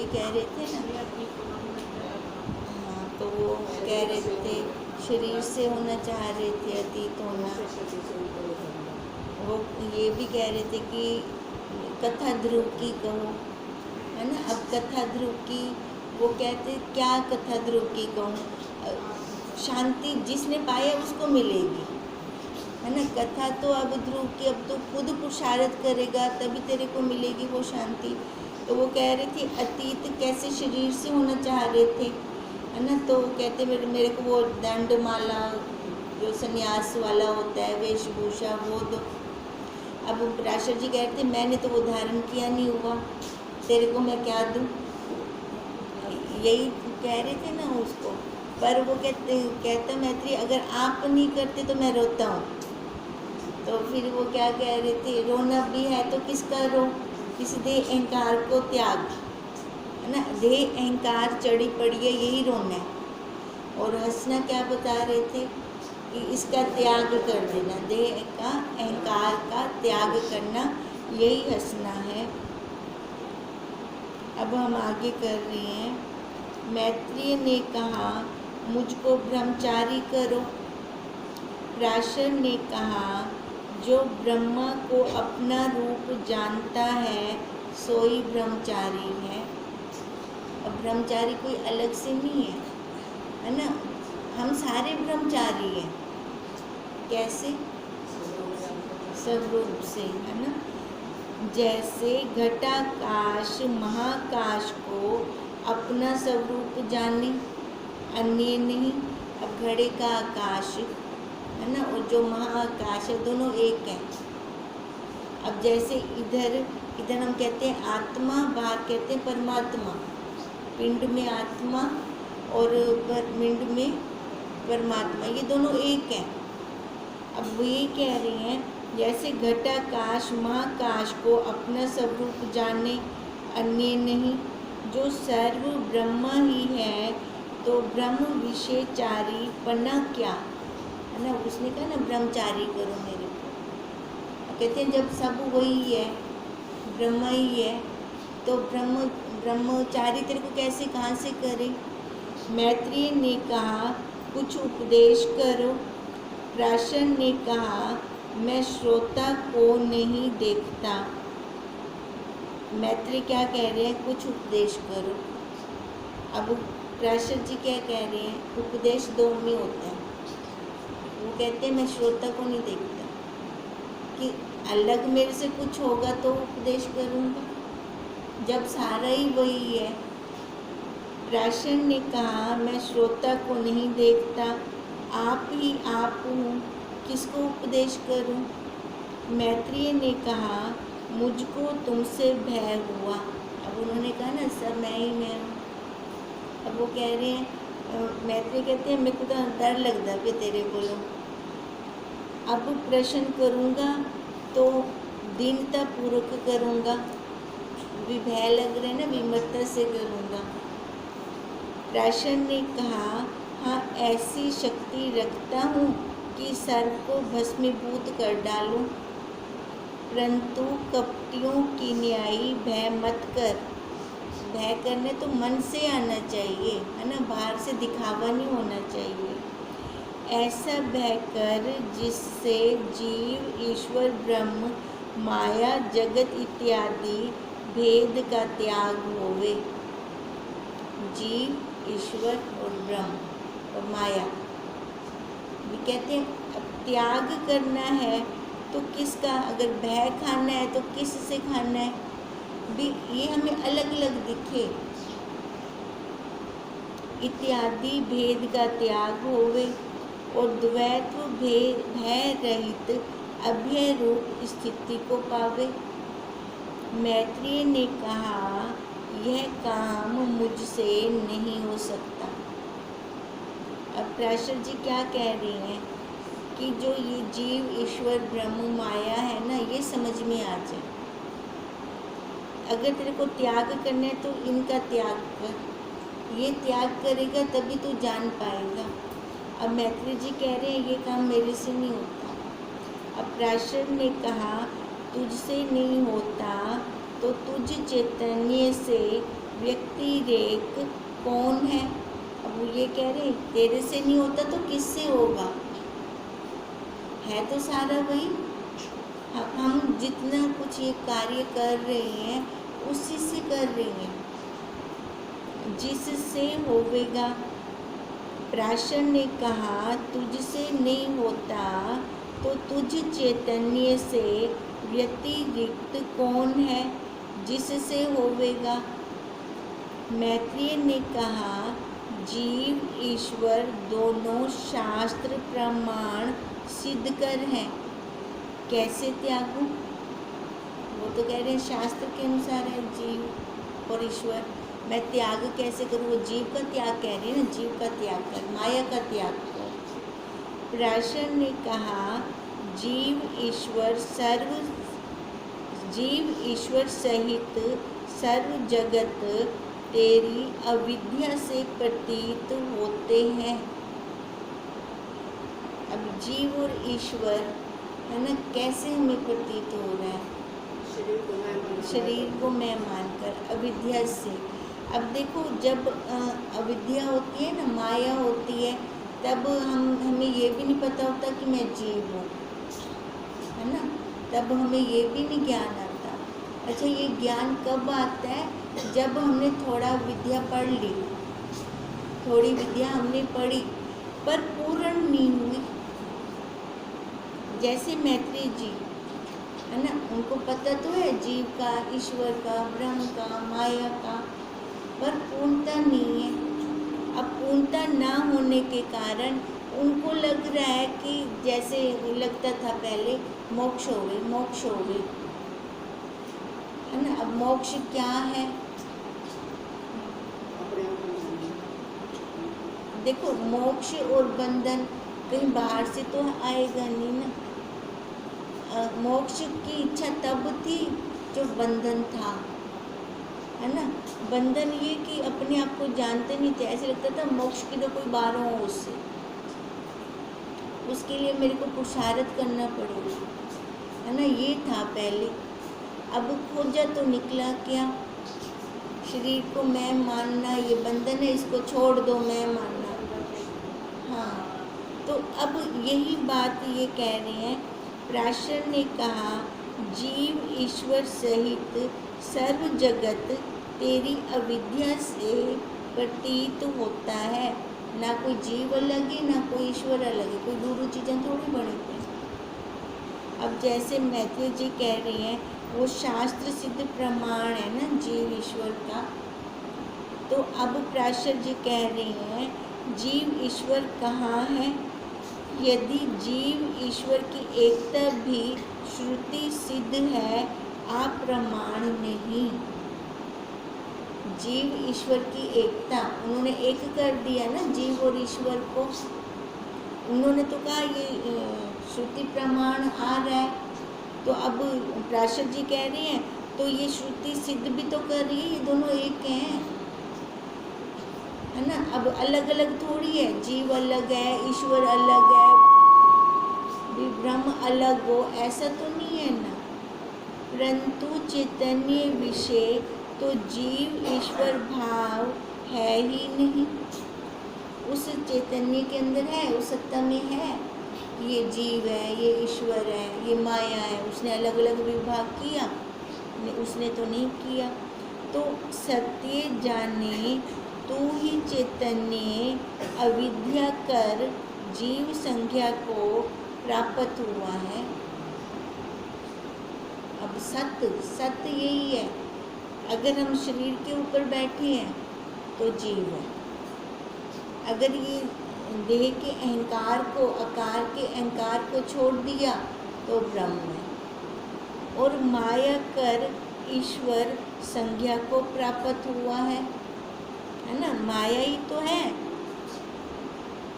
कह रहे थे ना, हाँ, तो वो कह रहे थे शरीर से होना चाह रहे थे, अतीत होना। वो ये भी कह रहे थे कि कथा ध्रुव की कहो, है ना। अब कथा ध्रुव की वो कहते क्या कथा ध्रुव की कहूँ, शांति जिसने पाया उसको मिलेगी, है ना। कथा तो अब ध्रुव की, अब तो खुद पुरुषार्थ करेगा तभी तेरे को मिलेगी वो शांति। तो वो कह रही थी अतीत कैसे शरीर से होना चाह रहे थे, है ना। तो कहते मेरे को वो दंडमाला जो संन्यास वाला होता है, वेशभूषा, वो दो। अब पराशर जी कहते हैं मैंने तो वो धारण किया नहीं हुआ, तेरे को मैं क्या दूँ, यही कह रहे थे ना उसको। पर वो कहता मैत्री अगर आप नहीं करते तो मैं रोता हूँ। तो फिर वो क्या कह रहे थे, रोना भी है तो किसका रो, इस देह अहंकार को त्याग, है ना। देह अहंकार चढ़ी पड़ी है, यही रोना है। और हंसना क्या बता रहे थे कि इसका त्याग कर देना, देह का अहंकार का त्याग करना, यही हंसना है। अब हम आगे कर रहे हैं। मैत्रेय ने कहा मुझको ब्रह्मचारी करो। पराशर ने कहा जो ब्रह्मा को अपना रूप जानता है सोई ब्रह्मचारी है। अब ब्रह्मचारी कोई अलग से नहीं है ना, हम सारे ब्रह्मचारी हैं। कैसे? स्वरूप से, है ना। जैसे घटाकाश महाकाश को अपना स्वरूप जाने, अन्य नहीं। अब घड़े का आकाश, है ना, और जो महाकाश है दोनों एक हैं। अब जैसे इधर हम कहते हैं आत्मा, बाहर कहते हैं परमात्मा। पिंड में आत्मा और पिंड में परमात्मा, ये दोनों एक हैं। अब वो ये कह रही हैं जैसे घटाकाश महाकाश को अपना स्वरूप जाने, अन्य नहीं, जो सर्व ब्रह्म ही है, तो ब्रह्म विषयचारी पना क्या, है ना। उसने कहा ना ब्रह्मचारी करो मेरे को। कहते हैं जब सब वही है, ब्रह्म ही है, तो ब्रह्मचारी तेरे को कैसे, कहाँ से करे। मैत्रेय ने कहा कुछ उपदेश करो। पराशर ने कहा मैं श्रोता को नहीं देखता। मैत्रेय क्या कह रहे हैं, कुछ उपदेश करो। अब पराशर जी क्या कह रहे हैं, उपदेश दो में होता है। वो कहते हैं मैं श्रोता को नहीं देखता, कि अलग मेरे से कुछ होगा तो उपदेश करूँगा, जब सारा ही वही है। पराशर ने कहा मैं श्रोता को नहीं देखता, आप ही आप हूँ, किसको उपदेश करूँ। मैत्रेय ने कहा मुझको तुमसे भय हुआ। अब उन्होंने कहा ना सब मैं ही मैं हूँ। अब वो कह रहे हैं, मैत्रेय कहते हैं मेरे को तो डर लगता है तेरे बोलो। अब प्रश्न करूँगा तो दीनता पूर्वक करूँगा, भी भय लग रहा है ना, विमरता से करूँगा। पराशर ने कहा हाँ ऐसी शक्ति रखता हूँ कि सर्प को भस्मीभूत कर डालूं, परंतु कपटियों की न्यायी भय मत कर। भय करने तो मन से आना चाहिए, है ना, बाहर से दिखावा नहीं होना चाहिए। ऐसा भय कर जिससे जीव ईश्वर ब्रह्म माया जगत इत्यादि भेद का त्याग होवे। जीव ईश्वर और ब्रह्म और माया, ये कहते हैं अब त्याग करना है तो किसका, अगर भय खाना है तो किस से खाना है भी, ये हमें अलग अलग दिखे। इत्यादि भेद का त्याग होवे और द्वैत्व भय रहित अभय रूप स्थिति को पावे। मैत्रेय ने कहा यह काम मुझसे नहीं हो सकता। अब पराशर जी क्या कह रही हैं कि जो ये जीव ईश्वर ब्रह्म माया है ना, ये समझ में आ जाए। अगर तेरे को त्याग करना है तो इनका त्याग कर, ये त्याग करेगा तभी तू जान पाएगा। अब मैत्रेय जी कह रहे हैं ये काम मेरे से नहीं होता। अब पराशर ने कहा तुझसे नहीं होता तो तुझ चैतन्य से व्यतिरेक कौन है। अब वो ये कह रहे तेरे से नहीं होता तो किससे होगा, है तो सारा वही। हम जितना कुछ ये कार्य कर रहे हैं उसी से कर रहे हैं, जिससे होवेगा। प्राशर ने कहा तुझसे नहीं होता तो तुझ चैतन्य से व्यतिरिक्त कौन है जिससे होवेगा। मैत्रेय ने कहा जीव ईश्वर दोनों शास्त्र प्रमाण सिद्ध कर हैं। कैसे त्यागूं, वो तो कह रहे हैं शास्त्र के अनुसार है जीव और ईश्वर, मैं त्याग कैसे करूँ। वो जीव का त्याग कह रहे हैं ना, जीव का त्याग कर, माया का त्याग कर। प्राशर ने कहा जीव ईश्वर सहित सर्व जगत तेरी अविद्या से प्रतीत होते हैं। अब जीव और ईश्वर है ना, कैसे हमें प्रतीत हो रहा है, शरीर को मैं मानकर, अविद्या से। अब देखो जब अविद्या होती है ना, माया होती है, तब हमें ये भी नहीं पता होता कि मैं जीव हूँ, है ना, तब हमें ये भी नहीं ज्ञान आता। अच्छा ये ज्ञान कब आता है, जब हमने थोड़ा विद्या पढ़ ली, थोड़ी विद्या हमने पढ़ी पर पूर्ण नहीं हुई। जैसे मैत्रेय जी है ना, उनको पता तो है जीव का, ईश्वर का, ब्रह्म का, माया का, पर पूर्णता नहीं है। अब पूर्णता ना होने के कारण उनको लग रहा है कि जैसे लगता था पहले मोक्ष हो गई, मोक्ष हो गई, है ना। अब मोक्ष क्या है, देखो मोक्ष और बंधन कहीं बाहर से तो आएगा नहीं ना। मोक्ष की इच्छा तब थी जो बंधन था, है ना। बंधन ये कि अपने आप को जानते नहीं थे, ऐसे लगता था मोक्ष की तो कोई बारह हो उससे, उसके लिए मेरे को पुरुषार्थ करना पड़ेगा, है ना, ये था पहले। अब खोजा तो निकला क्या, शरीर को मैं मानना ये बंधन है, इसको छोड़ दो, मैं मानना। हाँ, तो अब यही बात ये कह रहे हैं। प्राशर ने कहा जीव ईश्वर सहित सर्व जगत तेरी अविद्या से प्रतीत होता है। ना कोई जीव अलग है, ना कोई ईश्वर अलग है, कोई दूर चीज़ें थोड़ी बनी थी। अब जैसे मैत्रेय जी कह रही हैं वो शास्त्र सिद्ध प्रमाण है ना जीव ईश्वर का, तो अब प्राशर जी कह रही हैं जीव ईश्वर कहाँ है। यदि जीव ईश्वर की एकता भी श्रुति सिद्ध है, आप प्रमाण नहीं। जीव ईश्वर की एकता उन्होंने एक कर दिया ना जीव और ईश्वर को, उन्होंने तो कहा ये श्रुति प्रमाण आ रहा है, तो अब प्राशर जी कह रही हैं तो ये श्रुति सिद्ध भी तो कर रही है, ये दोनों एक हैं, है ना। अब अलग अलग थोड़ी है, जीव अलग है, ईश्वर अलग है, ब्रह्म अलग हो, ऐसा तो नहीं है ना। परंतु चैतन्य विषय तो जीव ईश्वर भाव है ही नहीं, उस चैतन्य के अंदर है, उस सत्ता में है, ये जीव है, ये ईश्वर है, ये माया है। उसने अलग अलग विभाग किया, उसने तो नहीं किया। तो सत्य जाने तू ही चैतन्य अविद्या कर जीव संज्ञा को प्राप्त हुआ है। अब सत्य यही है, अगर हम शरीर के ऊपर बैठे हैं तो जीव है, अगर ये देह के अहंकार को, आकार के अहंकार को छोड़ दिया तो ब्रह्म है, और माया कर ईश्वर संज्ञा को प्राप्त हुआ है ना। माया ही तो है।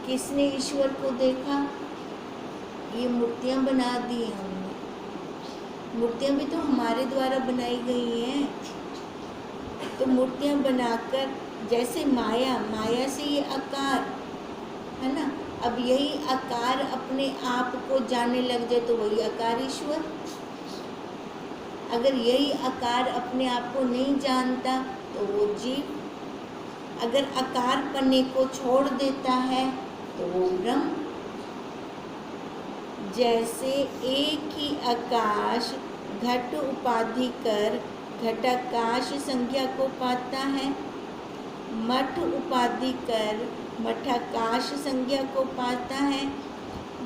किसने ईश्वर को देखा, ये मूर्तियाँ बना दी हमने, मूर्तियाँ भी तो हमारे द्वारा बनाई गई हैं। तो मूर्तियाँ बनाकर जैसे माया से ये आकार है ना, अब यही आकार अपने आप को जानने लग जाए तो वही आकार ईश्वर। अगर यही आकार अपने आप को नहीं जानता तो वो जीव, अगर आकार पन्ने को छोड़ देता है तो वो ब्रह्म। जैसे एक ही आकाश घट उपाधि कर घटाकाश संज्ञा को पाता है, मठ उपाधि कर मठाकाश संज्ञा को पाता है,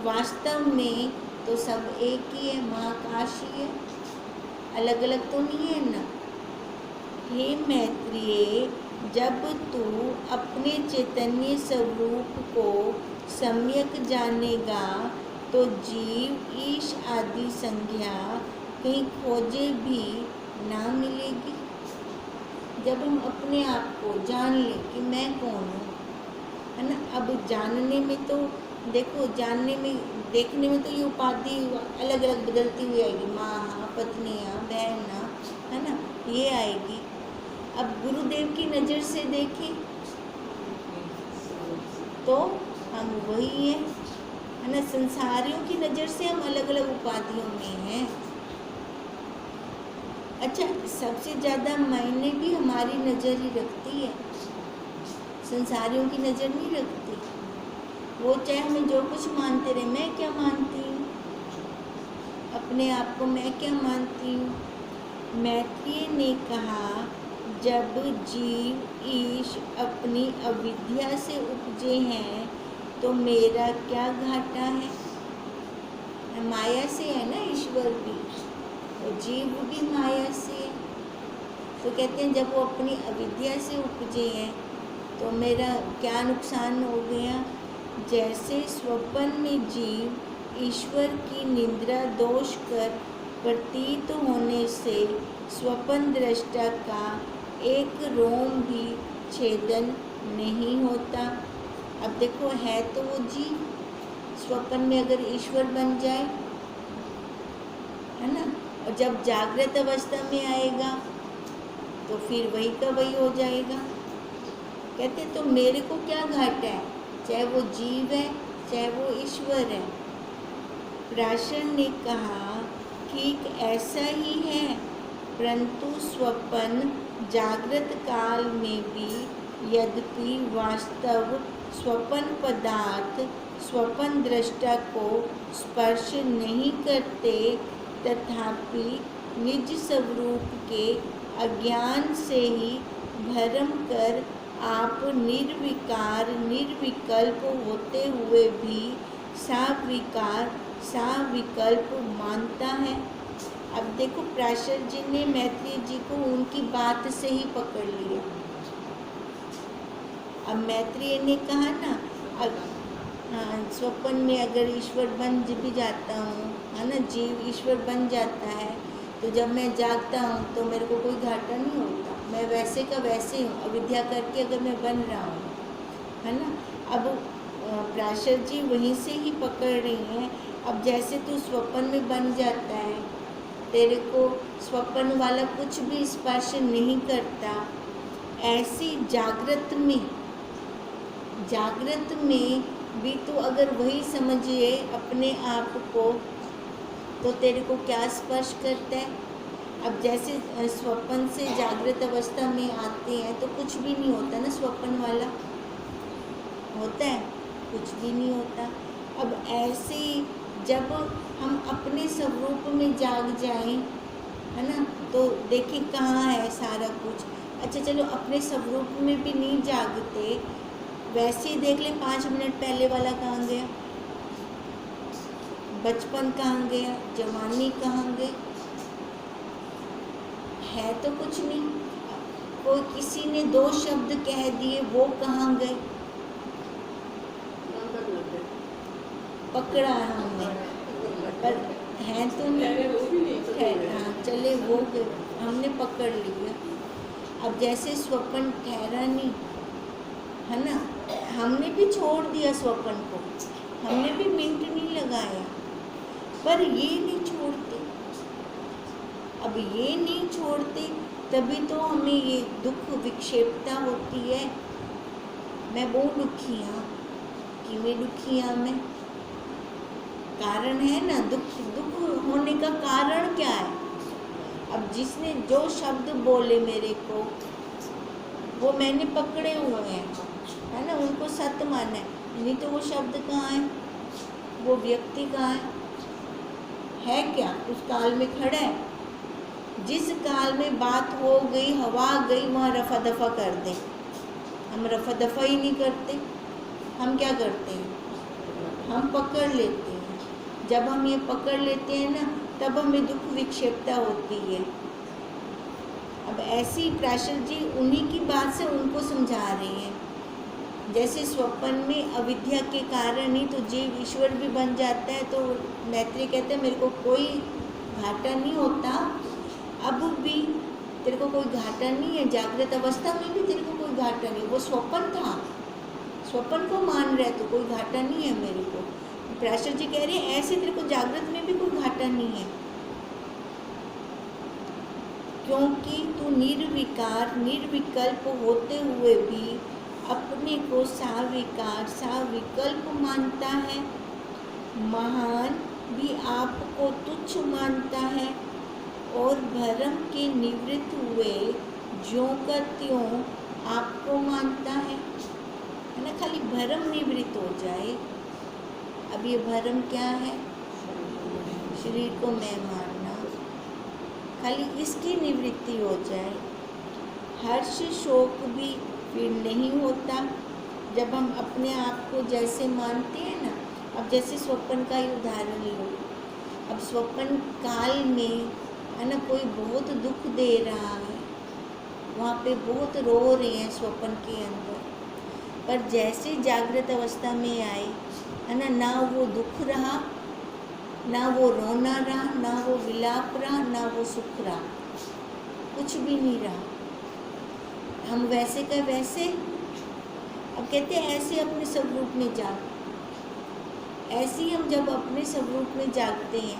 वास्तव में तो सब एक ही है, महाकाश ही है, अलग अलग तो नहीं है ना। हे मैत्रेय, जब तू अपने चैतन्य स्वरूप को सम्यक जानेगा तो जीव ईश आदि संज्ञा कहीं खोजे भी ना मिलेगी। जब हम अपने आप को जान लें कि मैं कौन हूँ, है ना। अब जानने में तो देखो, जानने में देखने में तो ये उपाधि अलग अलग बदलती हुई आएगी, माँ पत्नियाँ बहना, है ना, ये आएगी। अब गुरुदेव की नज़र से देखें तो हम वही हैं, है ना। संसारियों की नज़र से हम अलग अलग उपाधियों में हैं। अच्छा, सबसे ज़्यादा मायने भी हमारी नज़र ही रखती है, संसारियों की नज़र नहीं रखती। वो चाहे हमें जो कुछ मानते रहे, मैं क्या मानती हूँ अपने आप को, मैं क्या मानती हूँ। मैत्रेय ने कहा, जब जीव ईश अपनी अविद्या से उपजे हैं तो मेरा क्या घाटा है। माया से है ना ईश्वर भी, और जीव भी माया से। तो कहते हैं जब वो अपनी अविद्या से उपजे हैं तो मेरा क्या नुकसान हो गया। जैसे स्वप्न में जीव ईश्वर की निंद्रा दोष कर प्रतीत होने से स्वप्न दृष्टा का एक रोम भी छेदन नहीं होता। अब देखो, है तो वो जीव, स्वप्न में अगर ईश्वर बन जाए, है ना, और जब जागृत अवस्था में आएगा तो फिर वही का वही हो जाएगा। कहते तो मेरे को क्या घाटा है, चाहे वो जीव है चाहे वो ईश्वर है। पराशर ने कहा, ठीक ऐसा ही है, परंतु स्वप्न जागृत काल में भी यद्यपि वास्तव स्वप्न पदार्थ स्वप्न दृष्टा को स्पर्श नहीं करते, तथापि निज स्वरूप के अज्ञान से ही भ्रम कर आप निर्विकार निर्विकल्प होते हुए भी साविकार साविकल्प मानता है। अब देखो, पराशर जी ने मैत्रेय जी को उनकी बात से ही पकड़ लिया। अब मैत्रेय ने कहा ना, हाँ, स्वप्न में अगर ईश्वर बन भी जाता हूँ, है ना, जीव ईश्वर बन जाता है, तो जब मैं जागता हूँ तो मेरे को कोई घाटा नहीं होता, मैं वैसे का वैसे हूँ, अविद्या करके अगर मैं बन रहा हूँ, है ना। अब पराशर जी वहीं से ही पकड़ रही हैं। अब जैसे तू स्वप्न में बन जाता है, तेरे को स्वप्न वाला कुछ भी स्पर्श नहीं करता, ऐसी जागृत में भी तो अगर वही समझिए अपने आप को, तो तेरे को क्या स्पर्श करता है। अब जैसे स्वप्न से जागृत अवस्था में आते हैं तो कुछ भी नहीं होता ना, स्वप्न वाला होता है, कुछ भी नहीं होता। अब ऐसे जब हम अपने स्वरूप में जाग जाएं, है ना, तो देखिए कहाँ है सारा कुछ। अच्छा चलो, अपने स्वरूप में भी नहीं जागते, वैसे ही देख ले 5 मिनट पहले वाला कहाँ गया, बचपन कहाँ गया, जवानी कहाँ गई, है तो कुछ नहीं। कोई किसी ने 2 शब्द कह दिए, वो कहाँ गए, पकड़ा हमने, पर है तो नहीं, हाँ चले वो गए, हमने पकड़ लिया। अब जैसे स्वप्न ठहरा नहीं, है ना, हमने भी छोड़ दिया स्वप्न को, हमने भी मिनट नहीं लगाया, पर ये नहीं छोड़ते। अब ये नहीं छोड़ते तभी तो हमें ये दुख विक्षेपता होती है। मैं बहुत दुखी हाँ, कि मैं दुखी हाँ, मैं कारण है ना, दुख होने का कारण क्या है, अब जिसने जो शब्द बोले मेरे को, वो मैंने पकड़े हुए हैं, है ना, उनको सत्य माना है। नहीं तो वो शब्द कहाँ है, वो व्यक्ति कहाँ है क्या उस काल में खड़ा है? जिस काल में बात हो गई, हवा गई, वहाँ रफा दफा कर दें। हम रफा दफा ही नहीं करते, हम क्या करते हैं, हम पकड़ लेते हैं। जब हम ये पकड़ लेते हैं ना, तब हमें दुख विक्षेपता होती है। अब ऐसी पराशर जी उन्हीं की बात से उनको समझा रही हैं। जैसे स्वप्न में अविद्या के कारण ही तो जीव ईश्वर भी बन जाता है। तो मैत्रेय कहते हैं मेरे को कोई घाटा नहीं होता, अब भी तेरे को कोई घाटा नहीं है, जागृत अवस्था में भी तेरे को कोई घाटा नहीं। वो स्वप्न था, स्वप्न को मान रहे तो कोई घाटा नहीं है मेरे को। पराशर जी कह रहे हैं ऐसे तेरे को जागृत में भी कोई घाटा नहीं है, क्योंकि तू निर्विकार निर्विकल्प होते हुए भी अपने को साविकार साविकल्प मानता है। महान भी आपको तुच्छ मानता है और भरम के निवृत्त हुए ज्यों का त्यों आपको मानता है ना। खाली भरम निवृत्त हो जाए। अब ये भरम क्या है, शरीर को मैं मानना, खाली इसकी निवृत्ति हो जाए। हर्ष शोक भी फिर नहीं होता जब हम अपने आप को जैसे मानते हैं ना। अब जैसे स्वप्न का ही उदाहरण लो। अब स्वप्न काल में है ना, कोई बहुत दुख दे रहा है, वहाँ पे बहुत रो रहे हैं स्वप्न के अंदर, पर जैसे जागृत अवस्था में आए है ना वो दुख रहा, ना वो रोना रहा, ना वो विलाप रहा, ना वो सुख रहा, कुछ भी नहीं रहा। हम वैसे का वैसे। अब कहते हैं ऐसे अपने स्वरूप में जाग। ऐसे ही हम जब अपने स्वरूप में जागते हैं,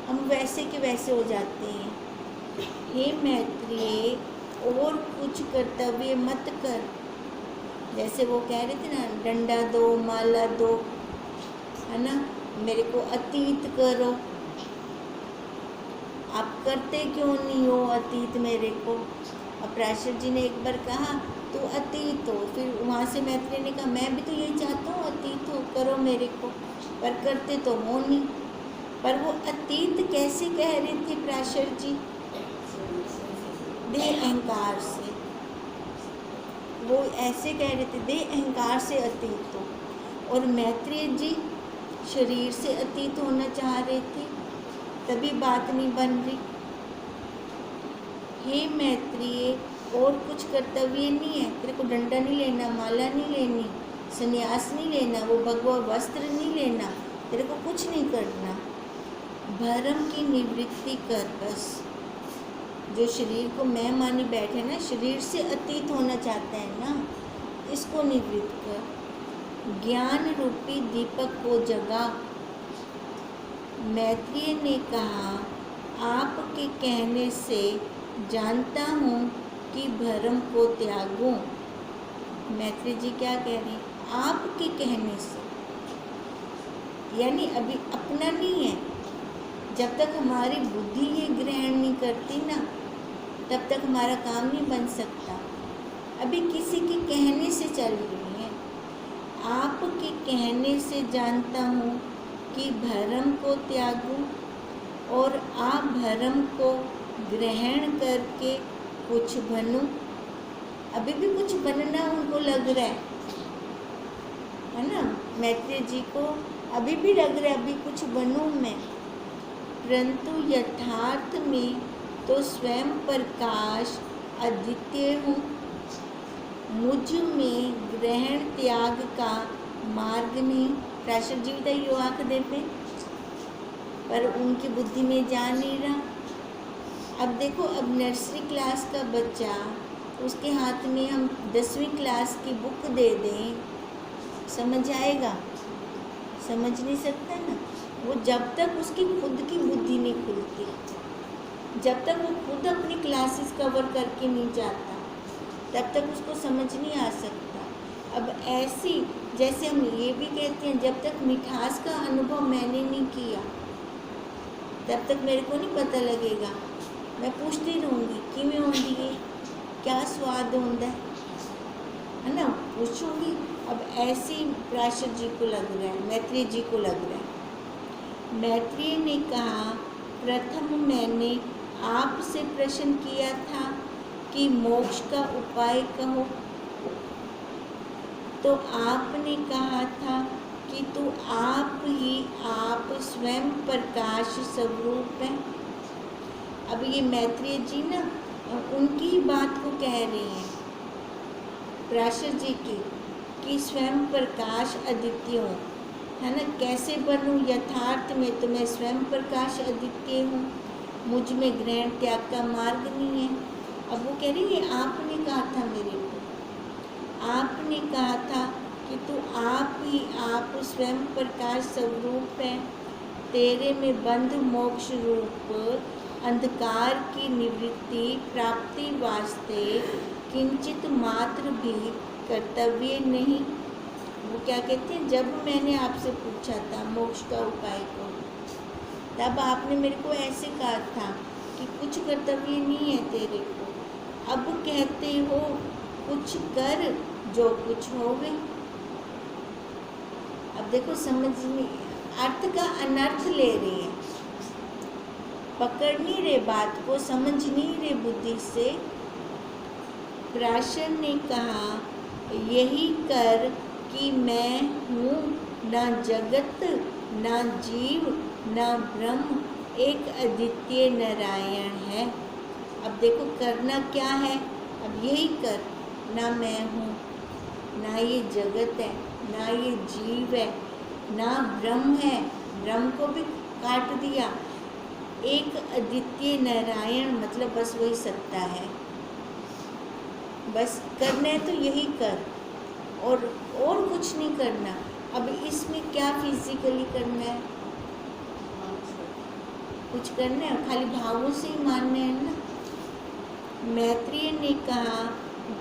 हम वैसे के वैसे हो जाते हैं। हे मैत्रेय, और कुछ कर्तव्य मत कर। जैसे वो कह रहे थे ना, डंडा दो, माला दो, है ना, मेरे को अतीत करो। आप करते क्यों नहीं हो अतीत मेरे को? अब पराशर जी ने एक बार कहा तो अतीत हो, फिर वहाँ से मैत्रेय ने कहा मैं भी तो यही चाहता हूँ, अतीत हो, करो मेरे को, पर करते तो हो नहीं। पर वो अतीत कैसे कह रहे थे पराशर जी? दे अहंकार से। वो ऐसे कह रहे थे, दे अहंकार से अतीत हो। और मैत्रेय जी शरीर से अतीत होना चाह रहे थे, तभी बात नहीं बन रही। हे मैत्रेय, और कुछ कर्तव्य नहीं है, तेरे को डंडा नहीं लेना, माला नहीं लेनी, संन्यास नहीं लेना, वो भगवा वस्त्र नहीं लेना, तेरे को कुछ नहीं करना। भरम की निवृत्ति कर बस। जो शरीर को मैं मानी बैठे ना, शरीर से अतीत होना चाहता है ना, इसको निवृत्त कर। ज्ञान रूपी दीपक को जगा। मैत्रेय ने कहा, आपके कहने से जानता हूँ कि भरम को त्यागूं। मैत्रेय जी क्या कह रहे हैं? आपके कहने से, यानी अभी अपना नहीं है। जब तक हमारी बुद्धि ये ग्रहण नहीं करती ना, तब तक हमारा काम नहीं बन सकता। अभी किसी के कहने से चल रही है। आपके कहने से जानता हूँ कि भरम को त्यागूं और आप भरम को ग्रहण करके कुछ बनूं। अभी भी कुछ बनना उनको लग रहा है ना, मैत्रेय जी को अभी भी लग रहा है अभी कुछ बनूं मैं। परंतु यथार्थ में तो स्वयं प्रकाश अद्वितीय हूँ। मुझ में ग्रहण त्याग का मार्ग नहीं। पराशर जी बताइए यो आँख देते, पर उनकी बुद्धि में जा नहीं रहा। अब देखो, अब नर्सरी क्लास का बच्चा, उसके हाथ में हम 10वीं क्लास की बुक दे दें, समझ आएगा? समझ नहीं सकता ना। वो जब तक उसकी खुद की बुद्धि नहीं खुलती, जब तक वो खुद अपनी क्लासेस कवर करके नहीं जाता, तब तक उसको समझ नहीं आ सकता। अब ऐसी जैसे हम ये भी कहते हैं, जब तक मिठास का अनुभव मैंने नहीं किया, तब तक मेरे को नहीं पता लगेगा मैं पूछती रहूँगी किमें होंदी है, क्या स्वाद होता है ना, पूछूंगी। अब ऐसे ही पराशर जी को लग रहा है, मैत्रेय जी को लग रहा है। मैत्रेय ने कहा, प्रथम मैंने आपसे प्रश्न किया था कि मोक्ष का उपाय कहो, तो आपने कहा था कि तू आप ही आप स्वयं प्रकाश स्वरूप है। अब ये मैत्रेय जी ना उनकी ही बात को कह रही हैं, पराशर जी की, कि स्वयं प्रकाश अद्वितीय हूँ, है ना। कैसे बनूँ? यथार्थ में तो मैं स्वयं प्रकाश अद्वितीय हूँ, मुझ में ग्रहण त्याग का मार्ग नहीं है। अब वो कह रही है आपने कहा था मेरे को, आपने कहा था कि तू आप ही आप स्वयं प्रकाश स्वरूप है, तेरे में बंध मोक्ष रूप अंधकार की निवृत्ति प्राप्ति वास्ते किंचित मात्र भी कर्तव्य नहीं। वो क्या कहते हैं, जब मैंने आपसे पूछा था मोक्ष का उपाय को, तब आपने मेरे को ऐसे कहा था कि कुछ कर्तव्य नहीं है तेरे को। अब कहते हो कुछ कर जो कुछ होवे। अब देखो समझ में, अर्थ का अनर्थ ले रही है, पकड़ नहीं रहे बात को, समझ नहीं रहे बुद्धि से। पराशर ने कहा, यही कर कि मैं हूँ ना जगत ना जीव ना ब्रह्म, एक अद्वितीय नारायण है। अब देखो करना क्या है, अब यही कर, ना मैं हूँ, ना ये जगत है, ना ये जीव है, ना ब्रह्म है, ब्रह्म को भी काट दिया, एक अद्वितीय नारायण, मतलब बस वही सत्ता है। बस करना है तो यही कर, और कुछ नहीं करना। अब इसमें क्या फिजिकली करना है, कुछ करना है, खाली भावों से ही मानना है ना। मैत्रेय ने कहा,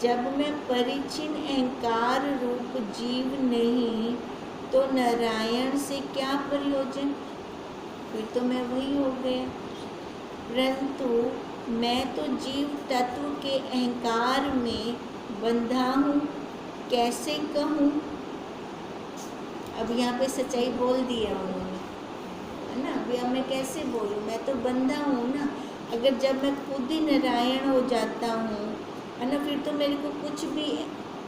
जब मैं परिचिन अहंकार रूप जीव नहीं तो नारायण से क्या प्रयोजन, फिर तो मैं वही हो गया। परंतु मैं तो जीव तत्व के अहंकार में बंधा हूँ, कैसे कहूँ। अब यहाँ पे सच्चाई बोल दी है उन्होंने, है ना। अभी अब मैं कैसे बोलूँ, मैं तो बंधा हूँ ना। अगर जब मैं खुद ही नारायण हो जाता हूँ, है ना, फिर तो मेरे को कुछ भी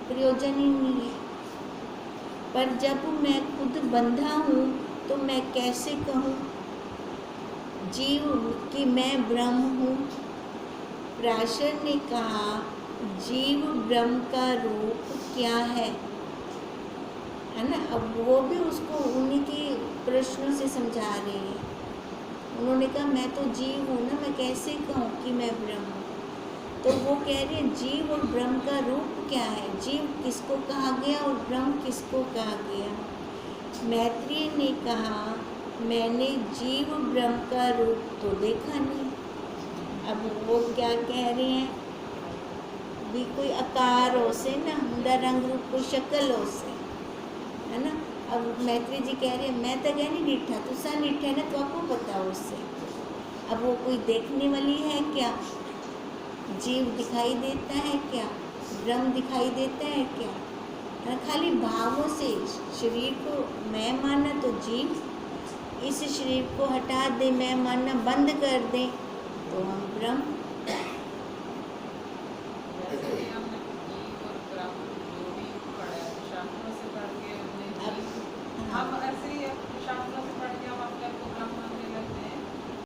प्रयोजन ही नहीं है। पर जब मैं खुद बंधा हूँ तो मैं कैसे कहूँ जीव कि मैं ब्रह्म हूँ। पराशर ने कहा, जीव ब्रह्म का रूप क्या है ना। अब वो भी उसको उन्हीं के प्रश्नों से समझा रही है। उन्होंने कहा मैं तो जीव हूँ ना, मैं कैसे कहूँ कि मैं ब्रह्म हूँ। तो वो कह रहे हैं जीव और ब्रह्म का रूप क्या है, जीव किसको कहा गया और ब्रह्म किसको कहा गया। मैत्रेय ने कहा, मैंने जीव ब्रह्म का रूप तो देखा नहीं। अब वो क्या कह रहे हैं, भी कोई आकार हो से ना, उनका रंग रूप कोई शक्ल हो से, है ना। अब मैत्रेय जी कह रहे हैं मैं तो कह नहीं डिठा, तो सा डिठा है ना, तो आपको बताओ उससे। अब वो कोई देखने वाली है क्या, जीव दिखाई देता है क्या, ब्रह्म दिखाई देता है क्या, खाली भावों से शरीर को मैं माना तो जीव, इस शरीर को हटा दे, मैं मानना बंद कर दें तो हम ब्रह्म।